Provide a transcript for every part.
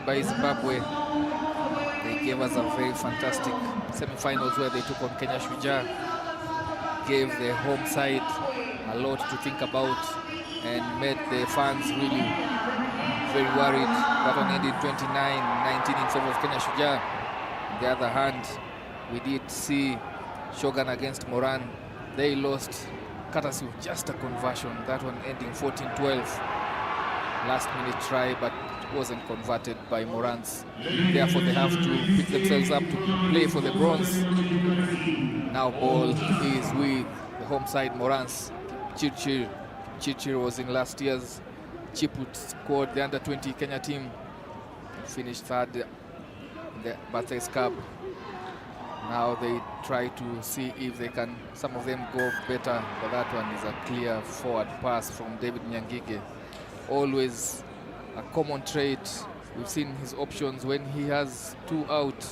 victory by Zimbabwe. They gave us a very fantastic semi-finals where they took on Kenya Shujaa. Gave the home side a lot to think about and made the fans really very worried. That one ended 29-19 in favor of Kenya Shujaa. On the other hand, we did see Shogun against Morans. They lost courtesy of just a conversion. That one ending 14-12. Last minute try, but it wasn't converted by Morans. Therefore, they have to pick themselves up to play for the bronze. Now ball is with the home side, Morans. Chirchir was in last year's Chiput squad, the under-20 Kenya team. Finished third in the Bathurst Cup. Now they try to see if they can, some of them go better, but that one is a clear forward pass from David Nyangige. Always a common trait. We've seen his options when he has two out,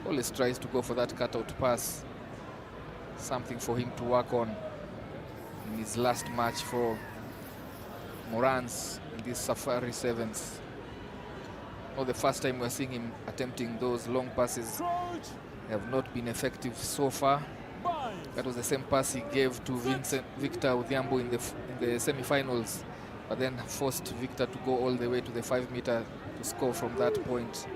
always tries to go for that cutout pass. Something for him to work on in his last match for Morans in these Safari Sevens. Not the first time we're seeing him attempting those long passes. Have not been effective so far. That was the same pass he gave to Victor Odhiambo in the semi-finals, but then forced Victor to go all the way to the 5-meter to score from that point,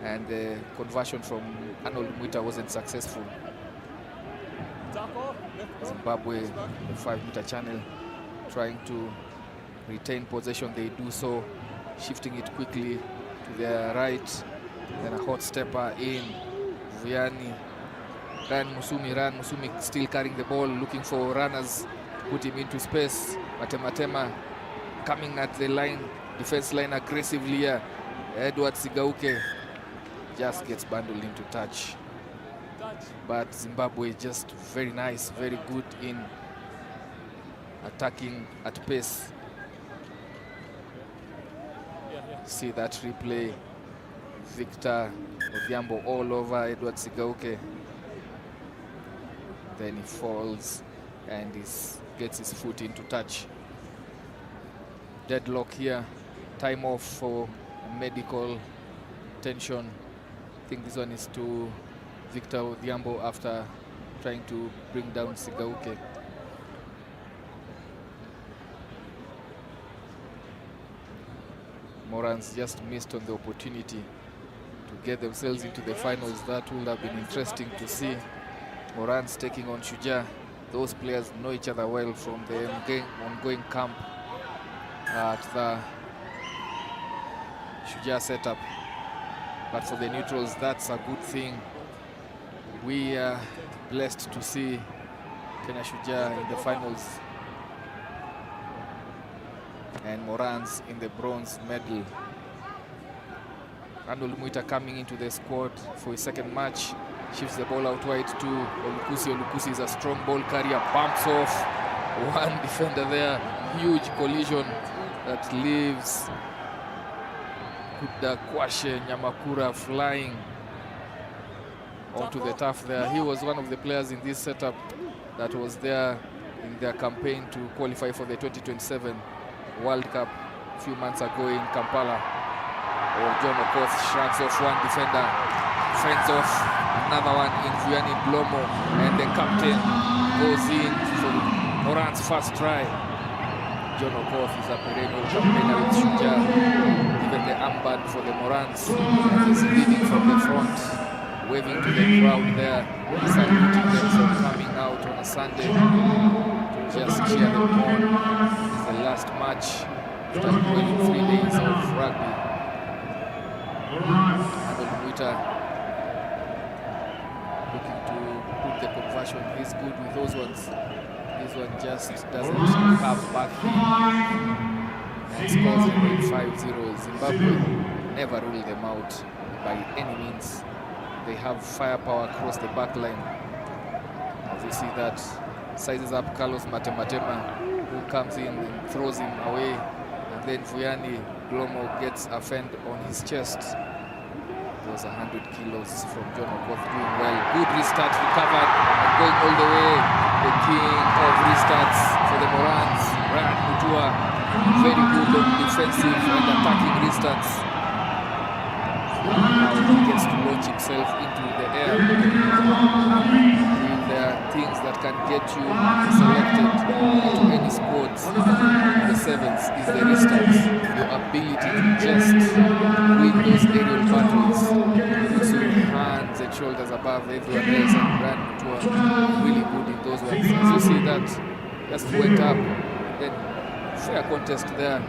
and the conversion from Arnold Mwita wasn't successful. Zimbabwe, the 5-meter channel, trying to retain possession. They do so, shifting it quickly to their right. Then a hot stepper in. Vianney, Ryan Musumi still carrying the ball, looking for runners to put him into space. Matematema coming at the line, defense line aggressively here. Edward Sigauke just gets bundled into touch. But Zimbabwe just very nice, very good in attacking at pace. See that replay. Victor Odhiambo all over Edward Sigauke. Then he falls and gets his foot into touch. Deadlock here. Time off for medical attention. I think this one is to Victor Odhiambo after trying to bring down Sigauke. Morans just missed on the opportunity to get themselves into the finals. That would have been interesting to see. Morans taking on Shujaa. Those players know each other well from the ongoing camp at the Shujaa setup. But for the neutrals, that's a good thing. We are blessed to see Kenya Shujaa in the finals and Morans in the bronze medal. Arnold Mwita coming into the squad for his second match. Shifts the ball out wide to Olukusi. Olukusi is a strong ball carrier, bumps off one defender there. Huge collision that leaves Kuda Kwashe Nyamakura flying onto the turf there. He was one of the players in this setup that was there in their campaign to qualify for the 2027 World Cup a few months ago in Kampala. John Okoth shrugs off one defender, fends off another one in Vianney Blomo, and the captain goes in for Morans' first try. John Okoth is a perennial campaigner with Shujaa, given the armband for the Morans, and he's leading from the front, waving to the crowd there, saluting them for coming out on a Sunday to just cheer them on. It's the last match after 23 days of rugby. Arnold Mwita looking to put the conversion. He's good with those ones. This one just doesn't have back and scores 5-0. Zimbabwe never rule them out by any means. They have firepower across the back line. As you see that, sizes up Carlos Matematema, who comes in and throws him away. And then Vianney Blomo gets a fend on his chest. It was 100 kilos from John Okoth, doing well. Good restart, recovered, and going all the way. The king of restarts for the Morans, Ryan Mutua. Very good on defensive and attacking restarts. launch himself into the air. If there are things that can get you selected to any squads in the sevens, is the restarts. Your ability to just win those aerial battles puts you hands and shoulders above everyone else, and Brian Mutua really good in those ones. As you see that just went up, then fair contest there.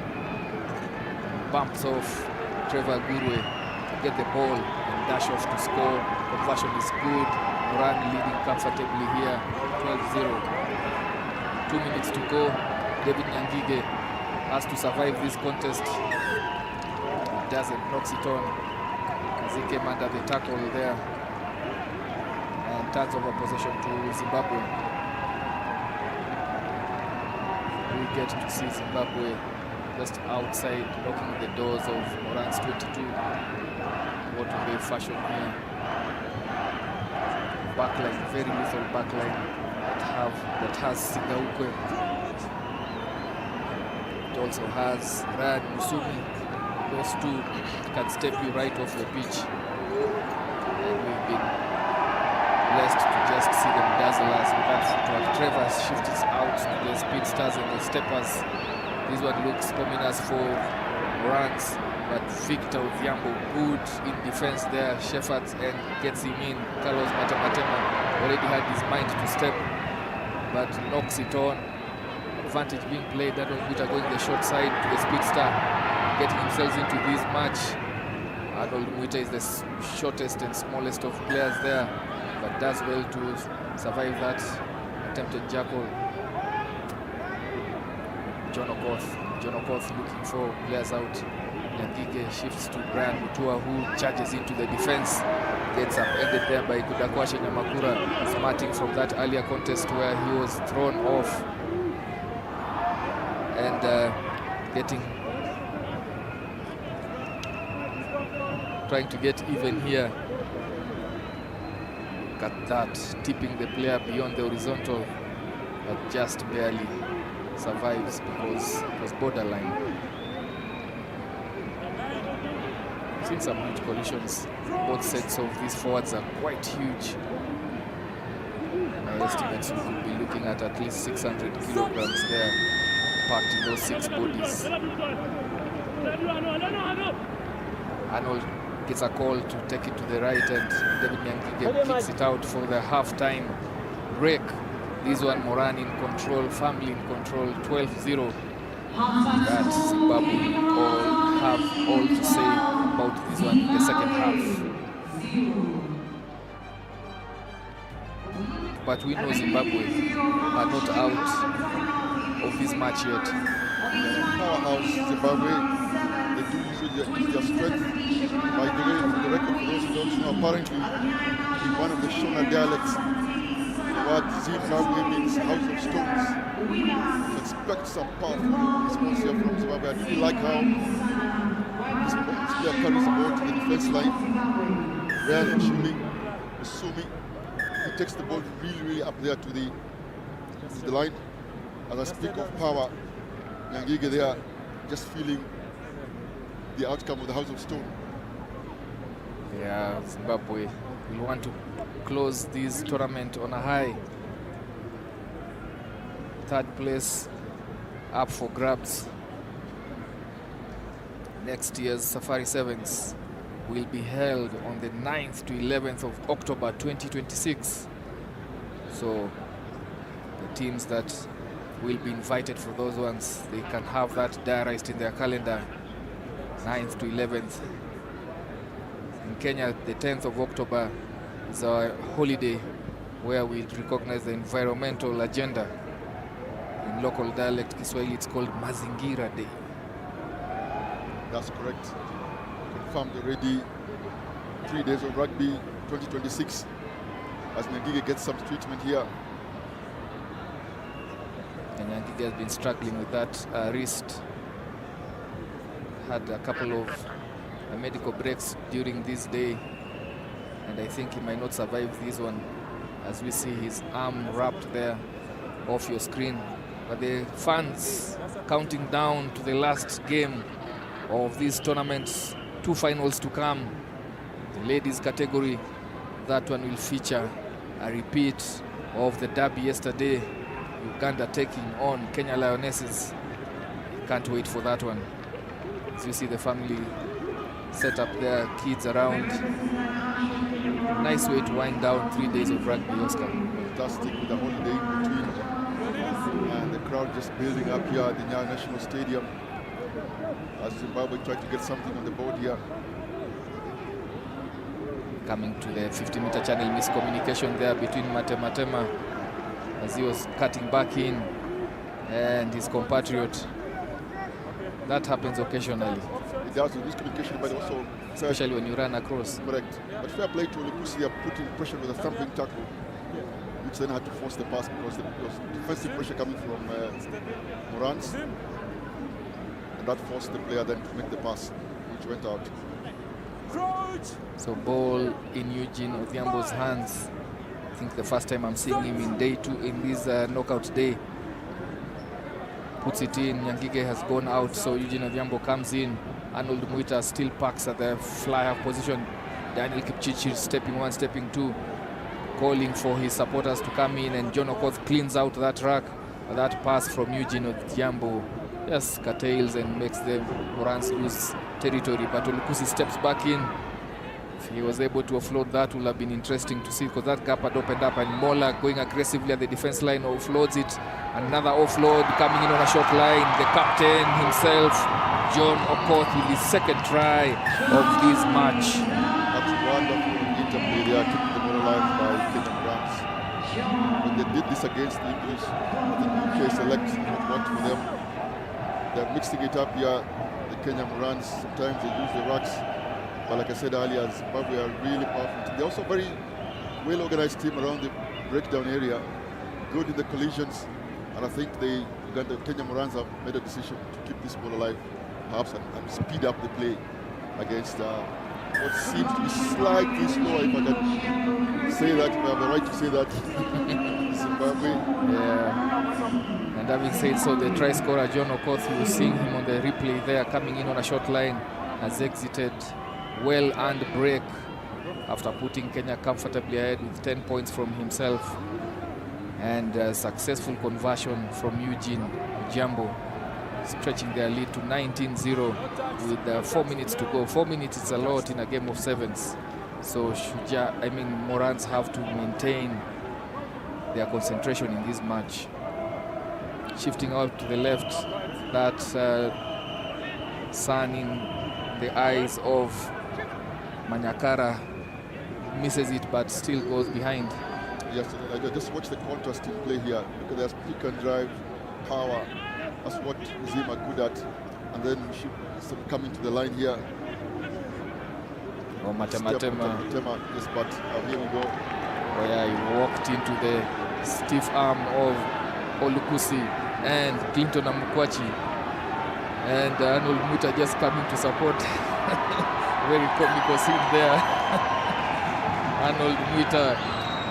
Bumps off Trevor Gurwe to get the ball and dash off to score. Conversion is good. Moran leading comfortably here, 12-0. 2 minutes to go. David Nyangige has to survive this contest. He doesn't, knocks it on as he came under the tackle there. And turns over possession to Zimbabwe. We get to see Zimbabwe just outside, knocking the doors of Morans 22. What will they fashion here? Backline, very lethal backline that has Sigaukwe. It also has Ryan Musumi. Those two can step you right off the pitch. And we've been blessed to just see them dazzle us with that footwork. Trevor shifts out to the speedsters and the steppers. This one looks ominous for Morans, but Victor Odhiambo good in defense there. Shepherds and gets him in. Carlos Matematema already had his mind to step, but knocks it on. Advantage being played. That one Buta going the short side to the speedster, getting himself into this match. Arnold Mwita is the shortest and smallest of players there, but does well to survive that attempted jackal. John Okoth looking for players out. Nyangige shifts to Brian Mutua, who charges into the defense. Gets upended there by Kudakwashe Nyamakura, smarting from that earlier contest where he was thrown off. And trying to get even here. Look at that, tipping the player beyond the horizontal, but just barely survives because it was borderline. I've seen some huge collisions. Both sets of these forwards are quite huge. My estimates we could be looking at least 600 kilograms there, packed in those 6 bodies. Arnold gets a call to take it to the right, and David Nyangige kicks it out for the half-time break. This one, Moran in control, firmly in control, 12-0. That Zimbabwe have all to say about this one in the second half. But we know Zimbabwe are not out of this match yet. Powerhouse Zimbabwe, they do usually use their strength. By the way, for the record, for those who don't know, apparently in one of the Shona dialects, what Zimbabwe means house of stones. Expect some powerful response here from Zimbabwe. I really like how this player carries the ball to the defense line. Ryan Musumi, he takes the ball really up there to the line. As I speak of power, Nyangige there just feeling the outcome of the house of stone. Yeah, Zimbabwe will want to close this tournament on a high. 3rd place up for grabs. Next year's Safari Sevens will be held on the 9th to 11th of October 2026. So the teams that will be invited for those ones, they can have that diarized in their calendar. 9th to 11th. In Kenya, the 10th of October is our holiday where we recognize the environmental agenda. In local dialect Kiswahili, it's called Mazingira Day. That's correct. Confirmed already. 3 days of rugby 2026 as Nyangige gets some treatment here. And Nyangige has been struggling with that wrist. Had a couple of medical breaks during this day, and I think he might not survive this one, as we see his arm wrapped there off your screen. But the fans counting down to the last game of these tournaments, 2 finals to come. The ladies category, that one will feature a repeat of the derby yesterday. Uganda taking on Kenya Lionesses. Can't wait for that one. As you see the family set up their kids around. Nice way to wind down 3 days of rugby, Oscar. Fantastic with the holiday in between. And the crowd just building up here at the Nyayo National Stadium as Zimbabwe try to get something on the board here. Coming to the 50-meter channel, miscommunication there between Matema as he was cutting back in and his compatriot. That happens occasionally. It does with miscommunication, but also especially when you run across. Correct. But fair play to Lukusi, putting pressure with a thumping tackle, which then had to force the pass because there was defensive pressure coming from Morans. And that forced the player then to make the pass, which went out. So ball in Eugene Odhiambo's hands. I think the first time I'm seeing him in day 2 in this knockout day. Puts it in, Nyangige has gone out, so Eugene Odhiambo comes in. Arnold Muita still parks at the flyer position. Daniel Kipchirchir stepping 1, stepping 2, calling for his supporters to come in, and John Okoth cleans out that rack. That pass from Eugene Odhiambo just curtails and makes the Morans lose territory, but Olukusi steps back in. If he was able to offload, that would have been interesting to see, because that gap had opened up, and Mola going aggressively at the defense line offloads it. Another offload coming in on a short line. The captain himself, John Okoth, with his second try of this match. That's wonderful interplay there, keeping the ball alive by Kenya Morans. When they did this against the English, I think UK selects what worked for them. They're mixing it up here. The Kenya Morans, sometimes they use the racks. But like I said earlier, Zimbabwe are really powerful. They're also very well-organized team around the breakdown area, good in the collisions, and I think the Kenya Morans have made a decision to keep this ball alive, perhaps, and speed up the play against what seems to be slightly slower, if I can say that, if I have the right to say that, Zimbabwe. Yeah. And having said so, the try scorer, John Okoth, you were seeing him on the replay there, coming in on a short line, has exited well-earned break after putting Kenya comfortably ahead with 10 points from himself, and a successful conversion from Eugene Odhiambo, stretching their lead to 19-0 with 4 minutes to go. 4 minutes is a lot in a game of sevens, so Morans have to maintain their concentration in this match. Shifting out to the left, that sun in the eyes of Manyakara misses it, but still goes behind. Yes, I just watch the contrast in play here, because there's pick and drive, power. That's what Zim are good at. And then we should coming to the line here. Oh, Matema. Yes, but here we go. Oh yeah, he walked into the stiff arm of Olukusi and Clinton Amukwachi. And Arnold Muita just coming to support. Very comical scene there. Arnold Muita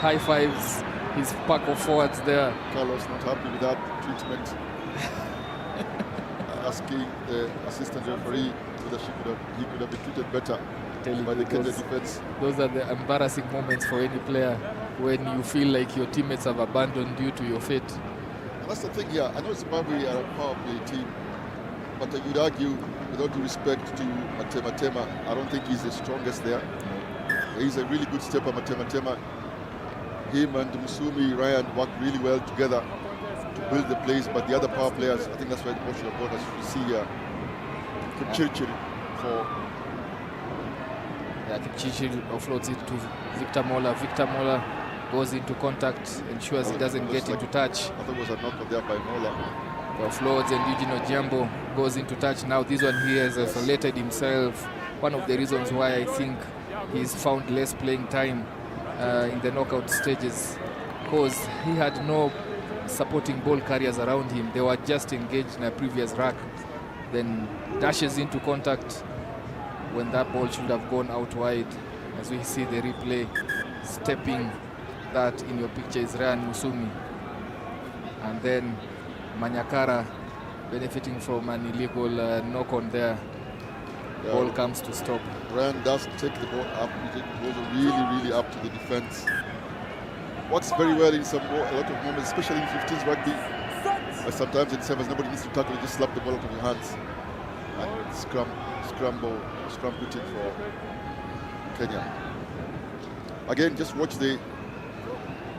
high fives his pack of forwards there. Carlos not happy with that treatment. Asking the assistant referee whether he could have been treated better by the Kenya defense. Those are the embarrassing moments for any player, when you feel like your teammates have abandoned you to your fate. And that's the thing here. I know Zimbabwe are a power play team, but I would argue, with all due respect to Matema, I don't think he's the strongest there. He's a really good stepper, Matema. Him and Musumi, Ryan work really well together to build the plays, but the other power players, I think that's why the ball should have gone, as you see here. Kipchirchir for... Yeah, Kipchirchir offloads it to Victor Mola. Victor Mola goes into contact, ensures he doesn't get into touch. I thought it was a knock there by Mola. Offloads, and Eugene Odhiambo goes into touch. Now this one here has isolated himself. One of the reasons why I think he's found less playing time in the knockout stages, because he had no supporting ball carriers around him. They were just engaged in a previous rack. Then dashes into contact when that ball should have gone out wide. As we see the replay, stepping that in your picture is Ryan Musumi. And then Manyakara benefiting from an illegal knock on there. ball comes to stop. Ryan does take the ball up. He goes really up to the defense. Works very well in a lot of moments, especially in 15s rugby. But sometimes in sevens, nobody needs to tackle. You just slap the ball out of your hands and scrum putting for Kenya. Again, just watch the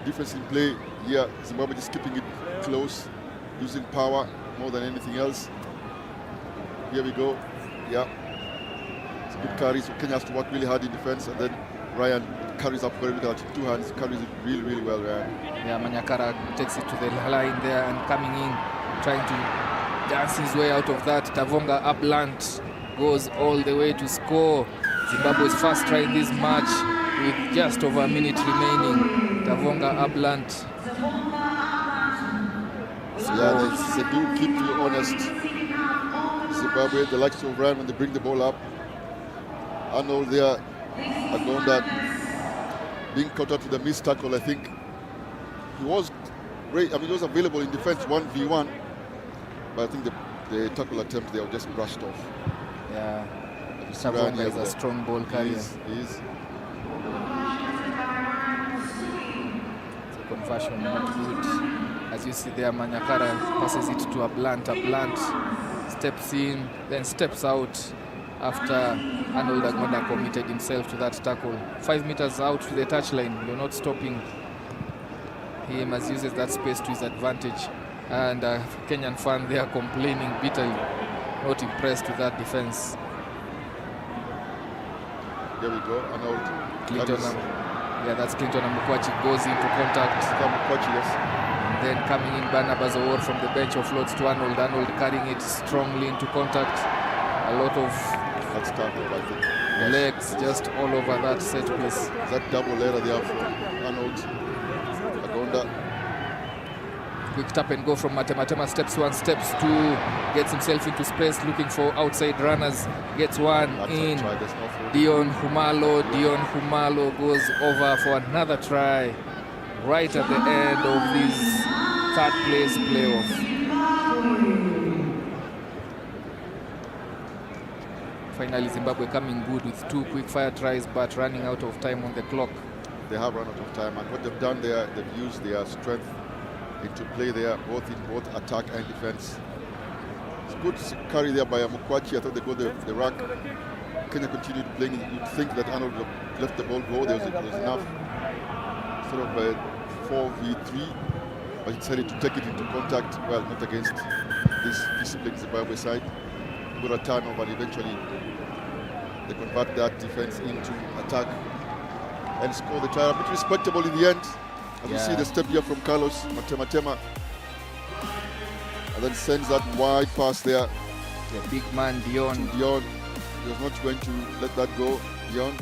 difference in play here. Zimbabwe just keeping it close, using power more than anything else. Here we go. Yeah. It's a good carry, so Kenya has to work really hard in defense, and then Ryan carries up very well with 2 hands, carries it really well, Ryan. Yeah, Manyakara takes it to the line there and coming in, trying to dance his way out of that. Tavonga upland goes all the way to score. Zimbabwe's first try in this match with just over a minute remaining. Tavonga upland. Yeah, they do keep you honest. Zimbabwe, the likes of Ryan, when they bring the ball up. Arnold there, Agonda being caught out with a missed tackle. I think he was great. I mean, he was available in defense 1v1, but I think the tackle attempt there just brushed off. Yeah, Tavonga is a strong ball carrier. He is. The conversion not good. As you see there, Manyakara passes it to a blunt steps in, then steps out after Arnold Agonda committed himself to that tackle. 5 meters out to the touchline, you're not stopping him as he uses that space to his advantage. And Kenyan fan there complaining bitterly, not impressed with that defense. There we go, Arnold. Clinton, yeah, that's Clinton Amukwachi goes into contact. Amukwachi, yes. And then coming in, Barnabas Award from the bench offloads to Arnold. Arnold carrying it strongly into contact. A lot of legs just all over that set piece. That double error there for Arnold Agonda. Quick tap and go from Matematema. Steps 1, steps 2, gets himself into space looking for outside runners. Gets one in. Dion Humalo goes over for another try right at the end of this third place playoff. Finally, Zimbabwe coming good with 2 quick fire tries, but running out of time on the clock. They have run out of time, and what they've done there, they've used their strength into play there, both attack and defense. It's good carry there by Amukwachi. I thought they got the rack. Kenya continued playing. You'd think that Arnold left the ball go. There was enough sort of 4v3, but he decided to take it into contact. Well, not against this disciplined Zimbabwe side. Got a turnover, and eventually they convert that defense into attack and score the try. A bit respectable in the end. As you see the step here from Carlos Matematema, and then sends that wide pass there. The big man Dion. Dion. He was not going to let that go. Dion